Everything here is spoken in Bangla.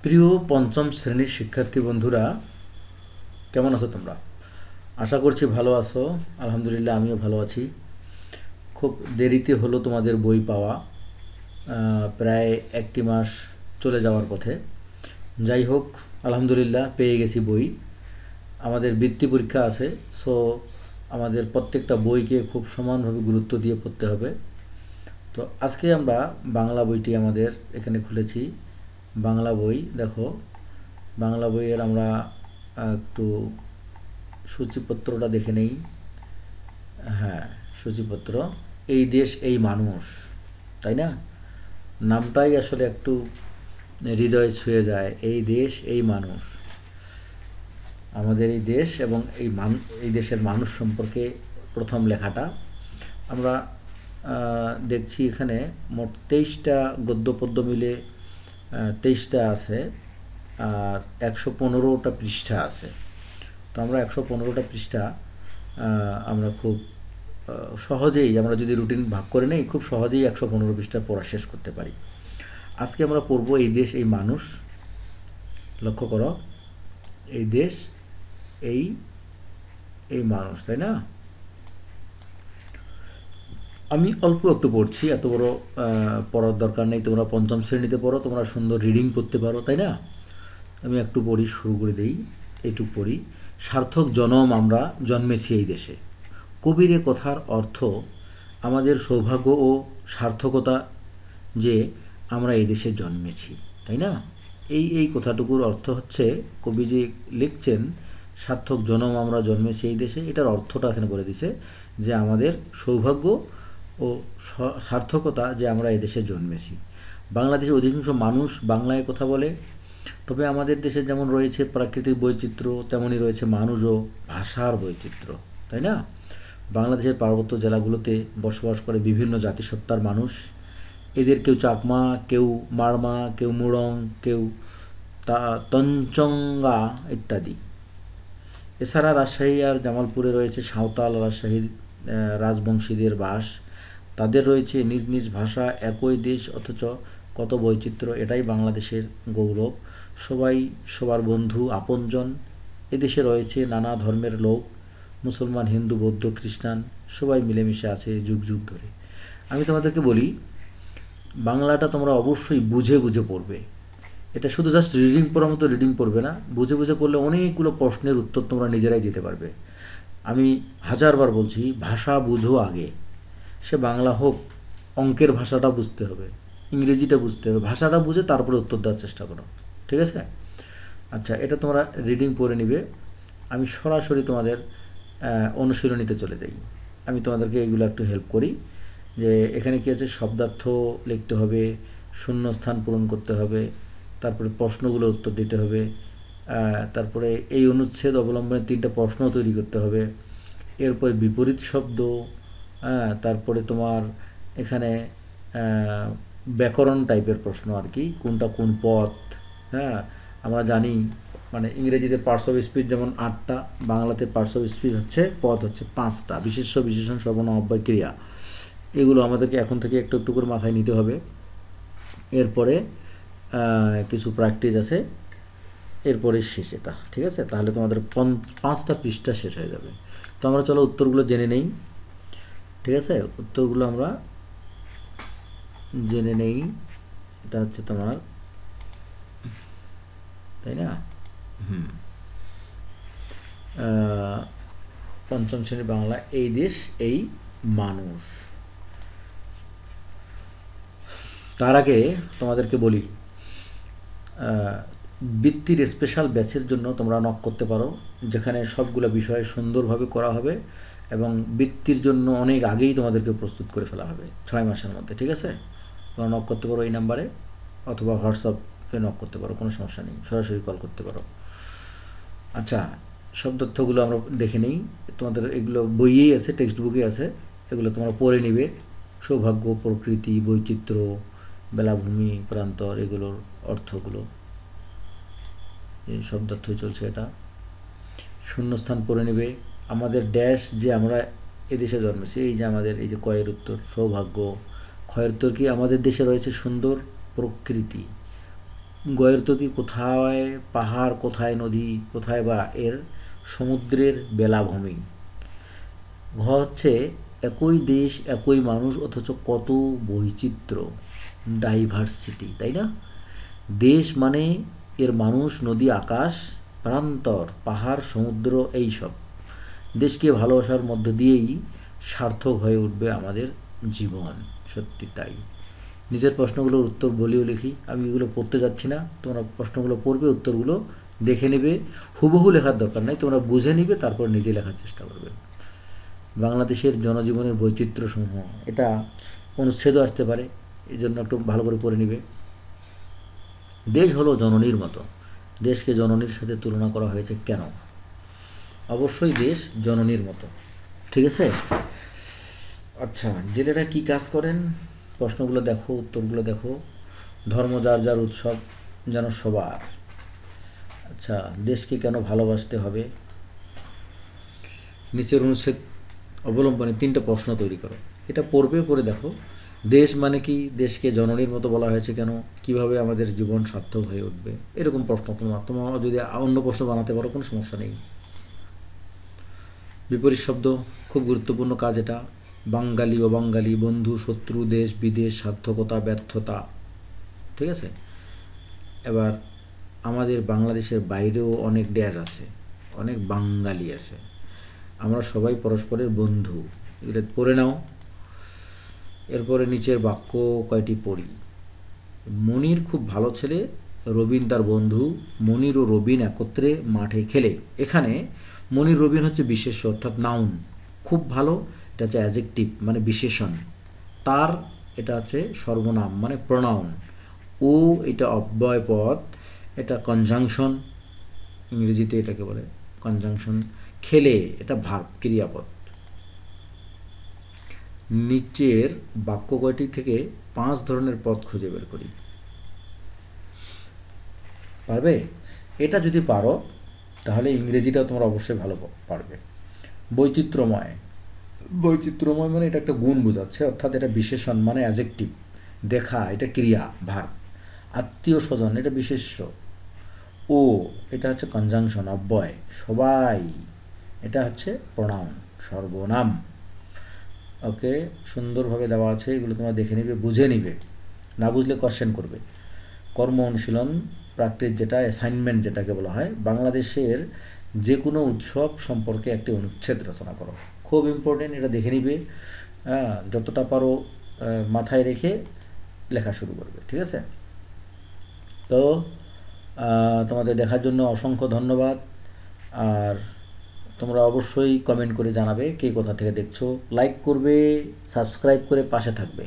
প্রিয় পঞ্চম শ্রেণীর শিক্ষার্থী বন্ধুরা, কেমন আছো তোমরা? আশা করছি ভালো আছো। আলহামদুলিল্লাহ, আমিও ভালো আছি। খুব দেরিতে হলো তোমাদের বই পাওয়া, প্রায় একটি মাস চলে যাওয়ার পথে। যাই হোক, আলহামদুলিল্লাহ পেয়ে গেছি বই। আমাদের বৃত্তি পরীক্ষা আছে, সো আমাদের প্রত্যেকটা বইকে খুব সমানভাবে গুরুত্ব দিয়ে পড়তে হবে। তো আজকে আমরা বাংলা বইটি আমাদের এখানে খুলেছি। বাংলা বই দেখো, বাংলা বইয়ের আমরা একটু সূচিপত্রটা দেখে নেই। হ্যাঁ, সূচিপত্র এই দেশ এই মানুষ, তাই না? নামটাই আসলে একটু হৃদয় ছুঁয়ে যায়। এই দেশ এই মানুষ, আমাদের এই দেশ এবং এই দেশের মানুষ সম্পর্কে প্রথম লেখাটা আমরা দেখছি। এখানে মোট 23টা গদ্য পদ্য মিলে 23টা আছে, আর 115টা পৃষ্ঠা আছে। তো আমরা 115টা পৃষ্ঠা আমরা খুব সহজেই, আমরা যদি রুটিন ভাগ করে নেই, খুব সহজেই 115 পৃষ্ঠা পড়া শেষ করতে পারি। আজকে আমরা পড়ব এই দেশ এই মানুষ। লক্ষ্য করো, এই দেশ এই এই মানুষ, তাই না? আমি অল্প একটু পড়ছি, এত বড় পড়ার দরকার নেই। তোমরা পঞ্চম শ্রেণীতে পড়ো, তোমরা সুন্দর রিডিং পড়তে পারো, তাই না? আমি একটু পড়ি, শুরু করে দিই। এইটুক পড়ি। সার্থক জনম আমরা জন্মেছি এই দেশে। কবির এ কথার অর্থ আমাদের সৌভাগ্য ও সার্থকতা যে আমরা এই দেশে জন্মেছি, তাই না? এই কথাটুকুর অর্থ হচ্ছে, কবি যে লিখছেন সার্থক জনম আমরা জন্মেছি এই দেশে, এটার অর্থটা এখানে বলে দিছে যে আমাদের সৌভাগ্য ও সার্থকতা যে আমরা এই দেশে জন্মেছি। বাংলাদেশের অধিকাংশ মানুষ বাংলায় কথা বলে, তবে আমাদের দেশে যেমন রয়েছে প্রাকৃতিক বৈচিত্র্য, তেমনই রয়েছে মানুষ ও ভাষার বৈচিত্র্য, তাই না? বাংলাদেশের পার্বত্য জেলাগুলোতে বসবাস করে বিভিন্ন জাতিসত্তার মানুষ। এদের কেউ চাকমা, কেউ মারমা, কেউ মুরং, কেউ তঞ্চঙ্গা ইত্যাদি। এছাড়া রাজশাহী আর জামালপুরে রয়েছে সাঁওতাল রাজশাহীর রাজবংশীদের বাস। তাদের রয়েছে নিজ নিজ ভাষা, একই দেশ অথচ কত বৈচিত্র্য। এটাই বাংলাদেশের গৌরব। সবাই সবার বন্ধু, আপনজন। এদেশে রয়েছে নানা ধর্মের লোক, মুসলমান, হিন্দু, বৌদ্ধ, খ্রিস্টান, সবাই মিলেমিশে আছে যুগ যুগ ধরে। আমি তোমাদেরকে বলি, বাংলাটা তোমরা অবশ্যই বুঝে বুঝে পড়বে। এটা শুধু জাস্ট রিডিং পড়ার মতো রিডিং পড়বে না, বুঝে বুঝে পড়লে অনেকগুলো প্রশ্নের উত্তর তোমরা নিজেরাই দিতে পারবে। আমি হাজারবার বলছি, ভাষা বুঝো আগে। সে বাংলা হোক, অঙ্কের ভাষাটা বুঝতে হবে, ইংরেজিটা বুঝতে হবে। ভাষাটা বুঝে তারপরে উত্তর দেওয়ার চেষ্টা করো, ঠিক আছে? আচ্ছা, এটা তোমরা রিডিং পড়ে নিবে। আমি সরাসরি তোমাদের অনুশীলনীতে চলে যাই। আমি তোমাদেরকে এগুলো একটু হেল্প করি। যে এখানে কী আছে, শব্দার্থ লিখতে হবে, শূন্যস্থান পূরণ করতে হবে, তারপরে প্রশ্নগুলোর উত্তর দিতে হবে, তারপরে এই অনুচ্ছেদ অবলম্বনে 3টা প্রশ্ন তৈরি করতে হবে। এরপরে বিপরীত শব্দ, তারপরে তোমার এখানে ব্যাকরণ টাইপের প্রশ্ন আর কি, কোনটা কোন পথ। হ্যাঁ, আমরা জানি মানে ইংরেজিতে পার্টস অফ স্পিচ যেমন 8টা, বাংলাতে পার্টস অফ স্পিচ হচ্ছে, পদ হচ্ছে 5টা। বিশেষ্য, বিশেষণ, সর্বনাম, অব্যয়, ক্রিয়া, এগুলো আমাদেরকে এখন থেকে একটু একটু করে মাথায় নিতে হবে। এরপরে কিছু প্র্যাকটিস আছে, এরপরে শেষ এটা, ঠিক আছে? তাহলে তোমাদের 5টা পৃষ্ঠা শেষ হয়ে যাবে। তো আমরা চলো উত্তরগুলো জেনে নেই, ঠিক আছে? উত্তরগুলো আমরা জেনে নেই। এটা হচ্ছে তোমার, তাই না? পঞ্চম শ্রেণী বাংলা, এই দেশ এই মানুষ। তার আগে তোমাদেরকে বলি, বৃত্তির স্পেশাল ব্যাচের জন্য তোমরা নক করতে পারো, যেখানে সবগুলো বিষয় সুন্দরভাবে করা হবে এবং বৃত্তির জন্য অনেক আগেই তোমাদেরকে প্রস্তুত করে ফেলা হবে 6 মাসের মধ্যে, ঠিক আছে? তোমরা নক করতে পারো এই নাম্বারে, অথবা হোয়াটসঅ্যাপে নক করতে পারো, কোনো সমস্যা নেই, সরাসরি কল করতে পারো। আচ্ছা, সব তথ্যগুলো আমরা দেখে নিই। তোমাদের এগুলো বইয়েই আছে, টেক্সট বুকে আছে, এগুলো তোমরা পড়ে নিবে। সৌভাগ্য, প্রকৃতি, বৈচিত্র্য, বেলাভূমি, প্রান্তর, এগুলোর অর্থগুলো, এই শব্দার্থই চলছে এটা। শূন্যস্থান পড়ে নেবে। আমাদের ড্যাশ যে আমরা এদেশে জন্মেছি, এই যে আমাদের এই যে কয়ের উত্তর সৌভাগ্য, ক্ষয়ের উত্তর কি, আমাদের দেশে রয়েছে সুন্দর প্রকৃতি, গর্তকি কোথায় পাহাড়, কোথায় নদী, কোথায় বা এর সমুদ্রের বেলাভূমি। ঘ হচ্ছে একই দেশ একই মানুষ অথচ কত বৈচিত্র্য, ডাইভার্সিটি, তাই না? দেশ মানে এর মানুষ, নদী, আকাশ, প্রান্তর, পাহাড়, সমুদ্র, এইসব। দেশকে ভালোবাসার মধ্য দিয়েই সার্থক হয়ে উঠবে আমাদের জীবন। সত্যি তাই। নিজের প্রশ্নগুলোর উত্তর বলিও লিখি। আমি এগুলো পড়তে যাচ্ছি না, তোমরা প্রশ্নগুলো পড়বে, উত্তরগুলো দেখে নেবে। হুবহু লেখার দরকার নাই, তোমরা বুঝে নিবে, তারপর নিজে লেখার চেষ্টা করবে। বাংলাদেশের জনজীবনের বৈচিত্র্যসমূহ, এটা অনুচ্ছেদও আসতে পারে, এই জন্য একটু ভালো করে পড়ে নিবে। দেশ হলো জননীর মতো। দেশকে জননীর সাথে তুলনা করা হয়েছে কেন? অবশ্যই দেশ জননীর মতো, ঠিক আছে? আচ্ছা, জেলেরা কি কাজ করেন? প্রশ্নগুলো দেখো, উত্তরগুলো দেখো। ধর্ম যার যার উৎসব যেন সবার। আচ্ছা, দেশকে কেন ভালোবাসতে হবে? নিচের অনুচ্ছেদ অবলম্বনে 3টা প্রশ্ন তৈরি করো। এটা পড়বে, পড়ে দেখো। দেশ মানে কি, দেশকে জননীর মতো বলা হয়েছে কেন, কিভাবে আমাদের জীবন সার্থক হয়ে উঠবে, এরকম প্রশ্ন তোমরা যদি অন্য প্রশ্ন বানাতে পারো কোনো সমস্যা নেই। বিপরীত শব্দ খুব গুরুত্বপূর্ণ কাজ এটা। বাঙালি, অবাঙালি, বন্ধু, শত্রু, দেশ, বিদেশ, সার্থকতা, ব্যর্থতা, ঠিক আছে? এবার আমাদের বাংলাদেশের বাইরেও অনেক দেশ আছে, অনেক বাঙালি আছে, আমরা সবাই পরস্পরের বন্ধু। এগুলো পড়ে নাও। এরপরে নিচের বাক্য কয়টি পড়ি। মনির খুব ভালো ছেলে, রবিন তার বন্ধু, মনির ও রবিন একত্রে মাঠে খেলে। এখানে মনির, রবিন হচ্ছে বিশেষ্য অর্থাৎ নাউন। খুব ভালো এটা হচ্ছে অ্যাজেক্টিভ মানে বিশেষণ। তার এটা হচ্ছে সর্বনাম মানে প্রোনাউন। ও এটা অব্যয় পদ, এটা কনজাংশন, ইংরেজিতে এটাকে বলে কনজাংশন। খেলে এটা ভার্ব, ক্রিয়াপদ। নিচের বাক্য কয়টি থেকে 5 ধরনের পদ খুঁজে বের করি। পারবে? এটা যদি পারো তাহলে ইংরেজিটাও তোমরা অবশ্যই ভালো পারবে। বৈচিত্র্যময়, বৈচিত্র্যময় মানে এটা একটা গুণ বোঝাচ্ছে, অর্থাৎ এটা বিশেষণ মানে অ্যাজেক্টিভ। দেখা এটা ক্রিয়া, ভার্ব। আত্মীয় স্বজন এটা বিশেষ্য। ও এটা হচ্ছে কনজাংশন, অব্যয়। সবাই এটা হচ্ছে প্রোনাউন, সর্বনাম। ওকে, সুন্দরভাবে দেওয়া আছে, এগুলো তোমরা দেখে নিবে, বুঝে নিবে, না বুঝলে কোশ্চেন করবে। কর্ম অনুশীলন, প্র্যাকটিস যেটা, অ্যাসাইনমেন্ট যেটাকে বলা হয়। বাংলাদেশের যে কোনো উৎসব সম্পর্কে একটি অনুচ্ছেদ রচনা করো। খুব ইম্পর্টেন্ট, এটা দেখে নিবে। যতটা পারো মাথায় রেখে লেখা শুরু করবে, ঠিক আছে? তো তোমাদের দেখার জন্য অসংখ্য ধন্যবাদ। আর তোমরা অবশ্যই কমেন্ট করে জানাবে কে কোথা থেকে দেখছো, লাইক করবে, সাবস্ক্রাইব করে পাশে থাকবে।